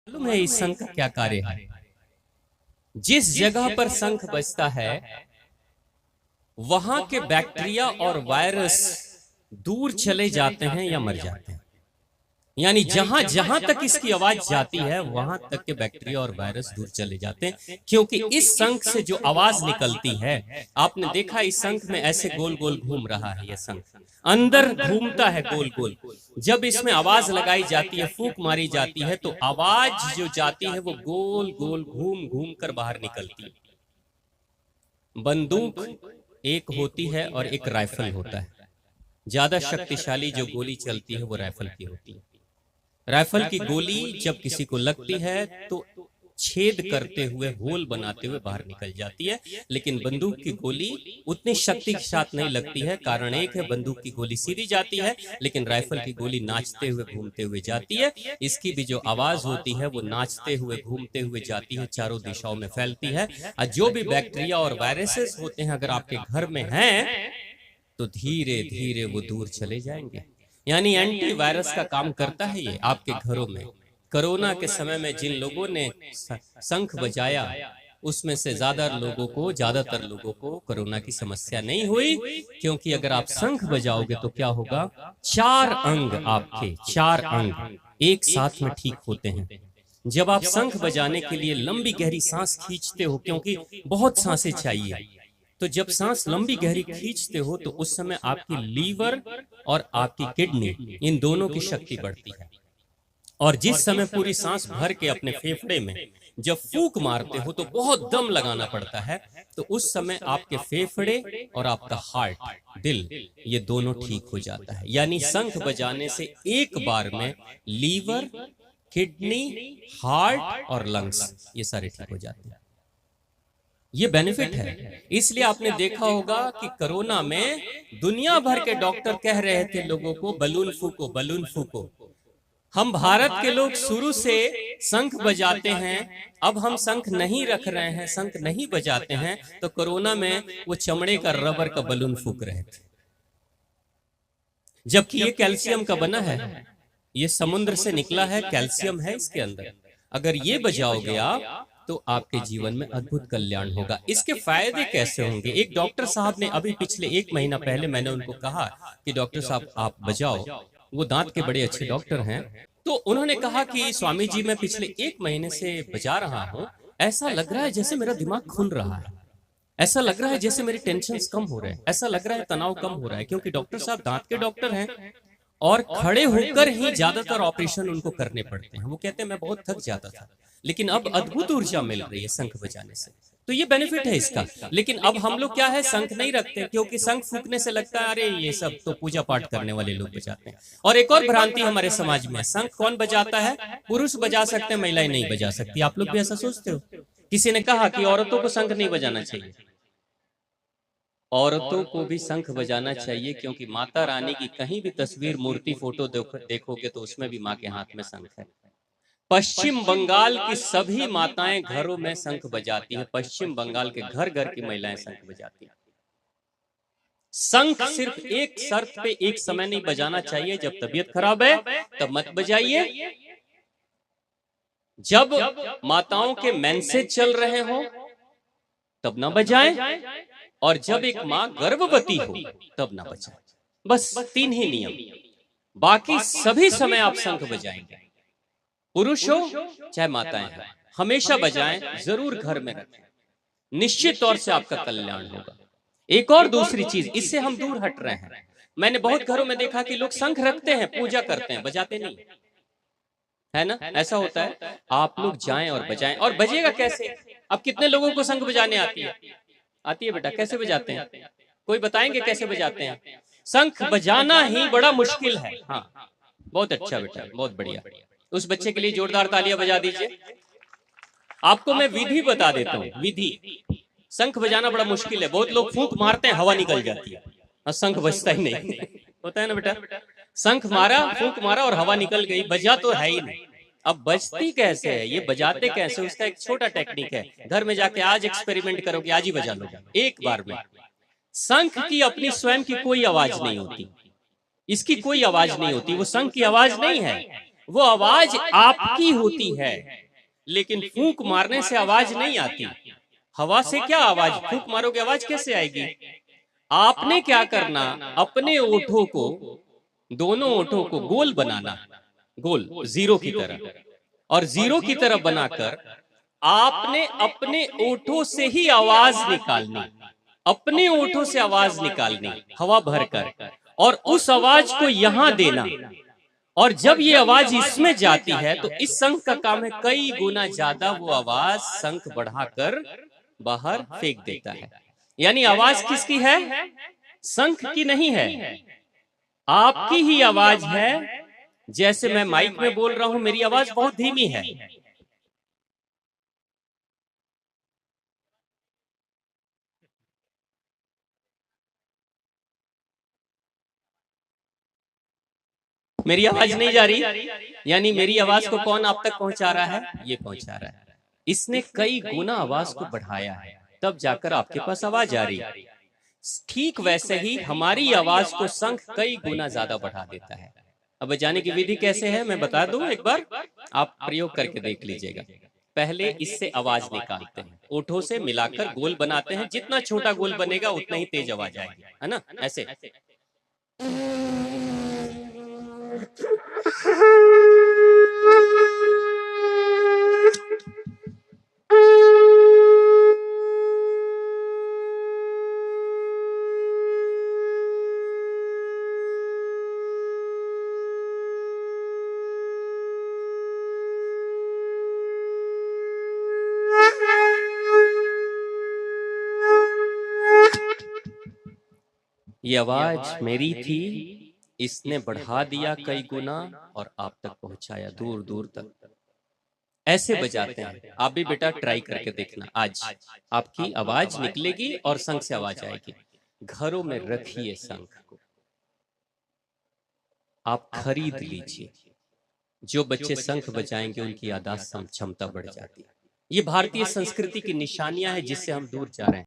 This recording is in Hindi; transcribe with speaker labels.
Speaker 1: मालूम है इस शंख का क्या कार्य है? जिस जगह पर शंख बजता है वहां के बैक्टीरिया और वायरस दूर चले जाते हैं या मर जाते हैं। यानी जहां जहां तक इसकी आवाज जाती है वहां तक के बैक्टीरिया और वायरस दूर चले जाते हैं, क्योंकि इस शंख से जो आवाज निकलती है, आपने देखा इस शंख में ऐसे गोल गोल घूम रहा है, यह शंख अंदर घूमता है गोल गोल। जब इसमें आवाज लगाई जाती है, फूंक मारी जाती है, तो आवाज जो जाती है वो गोल गोल घूम घूम कर बाहर निकलती है। बंदूक एक होती है और एक राइफल होता है। ज्यादा शक्तिशाली जो गोली चलती है वो राइफल की होती है। राइफल की गोली जब किसी को लगती है तो छेद करते हुए, होल बनाते हुए बाहर निकल जाती है, लेकिन बंदूक की गोली उतनी शक्ति के साथ नहीं लगती है। कारण एक है, बंदूक की गोली सीधी जाती है, लेकिन राइफल की गोली नाचते हुए घूमते हुए जाती है। इसकी भी जो आवाज होती है वो नाचते हुए घूमते हुए जाती है, चारों दिशाओं में फैलती है। और जो भी बैक्टीरिया और वायरसेस होते हैं अगर आपके घर में हैं तो धीरे धीरे वो दूर चले जाएंगे। यानी एंटी वायरस का काम करता है ये आपके घरों में। कोरोना के समय में जिन लोगों ने शंख बजाया उसमें से ज्यादातर लोगों को कोरोना की समस्या नहीं हुई, क्योंकि अगर आप शंख बजाओगे तो क्या होगा, आपके चार अंग एक साथ में ठीक होते हैं। जब आप शंख बजाने के लिए लंबी गहरी सांस खींचते हो, क्योंकि बहुत सांसें चाहिए, तो जब सांस लंबी गहरी खींचते हो तो उस समय आपकी लीवर और आपकी किडनी, इन दोनों की शक्ति बढ़ती है। और जिस समय पूरी सांस भर के अपने फेफड़े में जब फूंक मारते हो तो बहुत दम लगाना पड़ता है, तो उस समय आपके फेफड़े और आपका हार्ट, दिल, ये दोनों ठीक हो जाता है। यानी शंख बजाने से एक बार में लीवर, किडनी, हार्ट और लंग्स ये सारे ठीक हो जाते हैं। ये बेनिफिट है। इसलिए आपने देखा होगा कि कोरोना में दुनिया भर के डॉक्टर कह रहे थे लोगों को, बलून फूको, बलून फूको। हम भारत के लोग शुरू से शंख बजाते हैं, अब हम शंख नहीं रख रहे हैं, शंख नहीं बजाते हैं, तो कोरोना में वो चमड़े का, रबर का बलून फूक रहे थे। जबकि ये कैल्शियम का बना है, ये समुद्र से निकला है, कैल्शियम है इसके अंदर। अगर ये बजाओगे आप तो आपके जीवन में अद्भुत कल्याण होगा। इसके फायदे कैसे होंगे? एक डॉक्टर साहब ने अभी पिछले 1 महीना पहले मैंने उनको कहा कि डॉक्टर साहब आप बजाओ, वो दांत के बड़े अच्छे डॉक्टर हैं, तो उन्होंने कहा कि स्वामी जी मैं पिछले 1 महीने से बजा रहा हूँ, ऐसा लग रहा है जैसे मेरा दिमाग खुल रहा है, ऐसा लग रहा है जैसे मेरी टेंशन कम हो रहे हैं, ऐसा लग रहा है तनाव कम हो रहा है। क्योंकि डॉक्टर साहब दांत के डॉक्टर हैं और खड़े होकर ही ज्यादातर ऑपरेशन उनको करने पड़ते हैं। वो कहते हैं मैं बहुत थक जाता था, लेकिन अब अद्भुत ऊर्जा मिल रही है शंख बजाने से। तो ये बेनिफिट है इसका। लेकिन अब हम लोग क्या है, शंख नहीं रखते, क्योंकि शंख फूकने से लगता है अरे ये सब तो पूजा पाठ करने वाले लोग बजाते हैं। और एक और भ्रांति हमारे समाज में, शंख कौन बजाता है? पुरुष बजा सकते हैं, महिलाएं नहीं बजा सकती। आप लोग भी ऐसा सोचते हो? किसी ने कहा कि औरतों को शंख नहीं बजाना चाहिए। औरतों को भी शंख बजाना चाहिए, क्योंकि माता रानी की कहीं भी तस्वीर, मूर्ति, फोटो देखोगे तो उसमें भी माँ के हाथ में शंख है। पश्चिम बंगाल की सभी माताएं घरों में शंख बजाती हैं। पश्चिम बंगाल के घर घर की महिलाएं शंख बजाती हैं। शंख सिर्फ एक शर्त पे एक समय नहीं बजाना चाहिए, जब तबीयत खराब है तब मत बजाइए, जब माताओं के मेंसेज चल रहे हो तब ना बजाएं, और जब एक माँ गर्भवती हो तब ना बजाएं। बस 3 ही नियम, बाकी सभी समय आप शंख बजाएंगे। पुरुष हो चाहे माताएं हो, हमेशा बजाएं, जरूर घर में रखें, निश्चित तौर से आपका कल्याण होगा। एक और दूसरी चीज, इससे हम दूर हट रहे हैं। मैंने बहुत घरों में देखा कि लोग शंख रखते हैं, पूजा करते हैं, बजाते नहीं, है ना? ऐसा होता है। आप लोग जाएं और बजाएं। और बजेगा कैसे? अब कितने लोगों को शंख बजाने आती है? आती है बेटा? कैसे बजाते हैं? कोई बताएंगे कैसे बजाते हैं? शंख बजाना ही बड़ा मुश्किल है। हाँ, बहुत अच्छा बेटा, बहुत बढ़िया। उस बच्चे के लिए जोरदार तालियां बजा दीजिए। आपको मैं विधि बता देता हूँ। विधि, शंख बजाना बड़ा मुश्किल है। बहुत लोग फूंक मारते हैं, हवा निकल जाती है और शंख बजता ही नहीं। होता है ना बेटा? शंख मारा, फूंक मारा और हवा निकल गई, बजा तो है ही नहीं। अब बजती कैसे है, ये बजाते कैसे, उसका एक छोटा टेक्निक है। घर में जाके आज एक्सपेरिमेंट करोगे, आज ही बजा लो एक बार में। शंख की अपनी स्वयं की कोई आवाज नहीं होती, इसकी कोई आवाज नहीं होती, वो शंख की आवाज नहीं है। वो आवाज आपकी होती है, लेकिन फूंक मारने से आवाज नहीं आती। हवा से क्या आवाज, फूंक मारोगे आवाज कैसे आएगी? आपने क्या करना, अपने ओठों को, दोनों ओठों को गोल बनाना, गोल जीरो की तरह, और जीरो की तरह बनाकर आपने अपने ओठों से ही आवाज निकालनी, अपने ओठों से आवाज निकालनी हवा भरकर, और उस आवाज को यहां देना। और जब ये आवाज इसमें जाती है तो इस शंख का काम है कई गुना ज्यादा वो आवाज शंख बढ़ाकर बाहर फेंक देता है। यानी आवाज किसकी है? शंख की नहीं है, आपकी ही आवाज है। जैसे मैं माइक में बोल रहा हूं, मेरी आवाज बहुत धीमी है, मेरी आवाज नहीं जा रही, यानी मेरी आवाज को कौन आप तक पहुंचा रहा है? ये पहुंचा रहा है। इसने कई गुना आवाज को बढ़ाया है, तब जाकर आपके पास आवाज आ रही है। ठीक वैसे ही हमारी आवाज को शंख कई गुना ज्यादा बढ़ा देता है। अब बजाने की विधि कैसे है मैं बता दूं, एक बार आप प्रयोग करके देख लीजिएगा। पहले इससे आवाज निकालते हैं, ओठों से मिलाकर गोल बनाते हैं, जितना छोटा गोल बनेगा उतना ही तेज आवाज आएगी, है ना? ऐसे ये आवाज मेरी थी, इसने बढ़ा दिया कई गुना और आप तक पहुंचाया दूर दूर तक। ऐसे बजाते हैं। आप भी बेटा ट्राई करके देखना, आज आपकी आवाज निकलेगी और शंख से आवाज आएगी। घरों में रखिए शंख को, आप खरीद लीजिए। जो बच्चे शंख बजाएंगे उनकी याददाश्त क्षमता बढ़ जाती है। ये भारतीय संस्कृति की निशानियां हैं जिससे हम दूर जा रहे हैं।